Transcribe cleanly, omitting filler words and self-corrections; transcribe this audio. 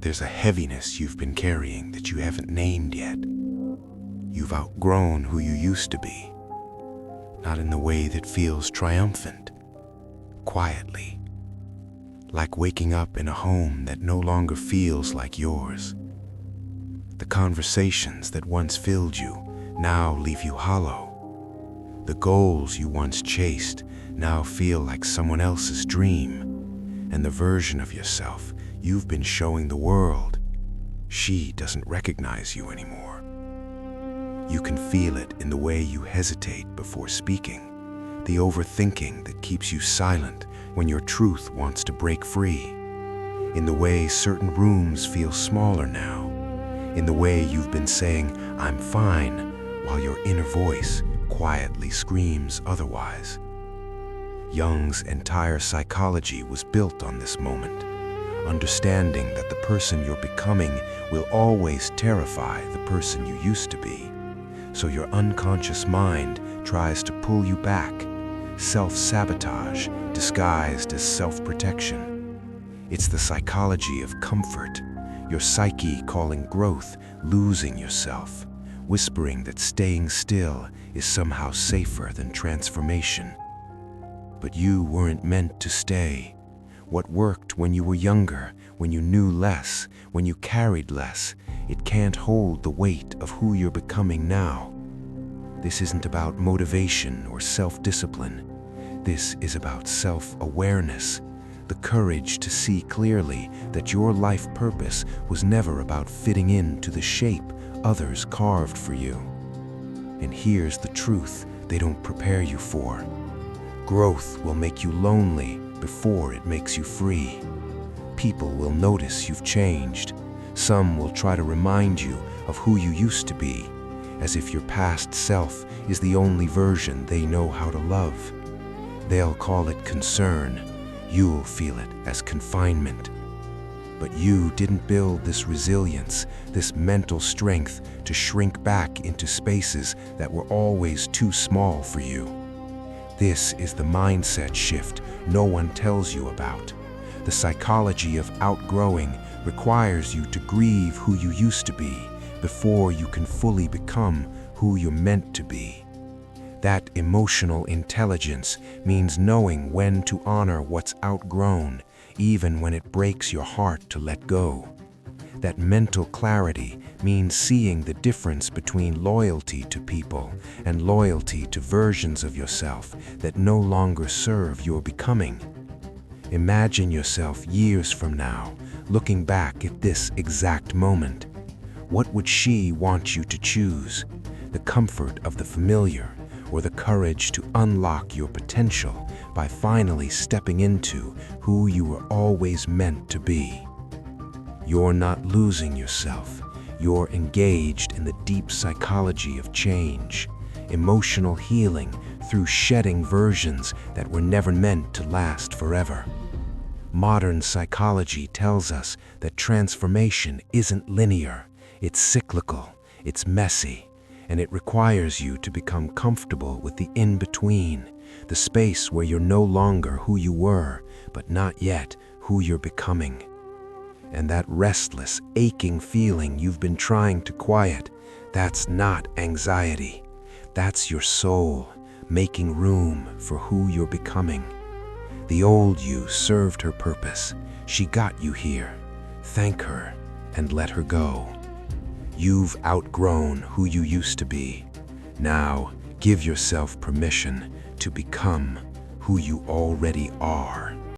there's a heaviness you've been carrying that you haven't named yet. You've outgrown who you used to be, not in the way that feels triumphant, quietly, like waking up in a home that no longer feels like yours. The conversations that once filled you now leave you hollow. The goals you once chased now feel like someone else's dream, and the version of yourself you've been showing the world, she doesn't recognize you anymore. You can feel it in the way you hesitate before speaking, the overthinking that keeps you silent when your truth wants to break free, in the way certain rooms feel smaller now, in the way you've been saying, "I'm fine," while your inner voice quietly screams otherwise. Jung's entire psychology was built on this moment, understanding that the person you're becoming will always terrify the person you used to be. So your unconscious mind tries to pull you back, self-sabotage disguised as self-protection. It's the psychology of comfort, your psyche calling growth losing yourself, whispering that staying still is somehow safer than transformation. But you weren't meant to stay. What worked when you were younger, when you knew less, when you carried less, it can't hold the weight of who you're becoming now. This isn't about motivation or self-discipline. This is about self-awareness, the courage to see clearly that your life purpose was never about fitting into the shape others carved for you. And here's the truth they don't prepare you for. Growth will make you lonely before it makes you free. People will notice you've changed. Some will try to remind you of who you used to be, as if your past self is the only version they know how to love. They'll call it concern. You'll feel it as confinement. But you didn't build this resilience, this mental strength to shrink back into spaces that were always too small for you. This is the mindset shift no one tells you about. The psychology of outgrowing requires you to grieve who you used to be before you can fully become who you're meant to be. That emotional intelligence means knowing when to honor what's outgrown, even when it breaks your heart to let go. That mental clarity means seeing the difference between loyalty to people and loyalty to versions of yourself that no longer serve your becoming. Imagine yourself years from now, looking back at this exact moment. What would she want you to choose? The comfort of the familiar, or the courage to unlock your potential by finally stepping into who you were always meant to be? You're not losing yourself. You're engaged in the deep psychology of change, emotional healing through shedding versions that were never meant to last forever. Modern psychology tells us that transformation isn't linear, it's cyclical, it's messy, and it requires you to become comfortable with the in-between, the space where you're no longer who you were, but not yet who you're becoming. And that restless, aching feeling you've been trying to quiet, that's not anxiety. That's your soul making room for who you're becoming. The old you served her purpose. She got you here. Thank her and let her go. You've outgrown who you used to be. Now, give yourself permission to become who you already are.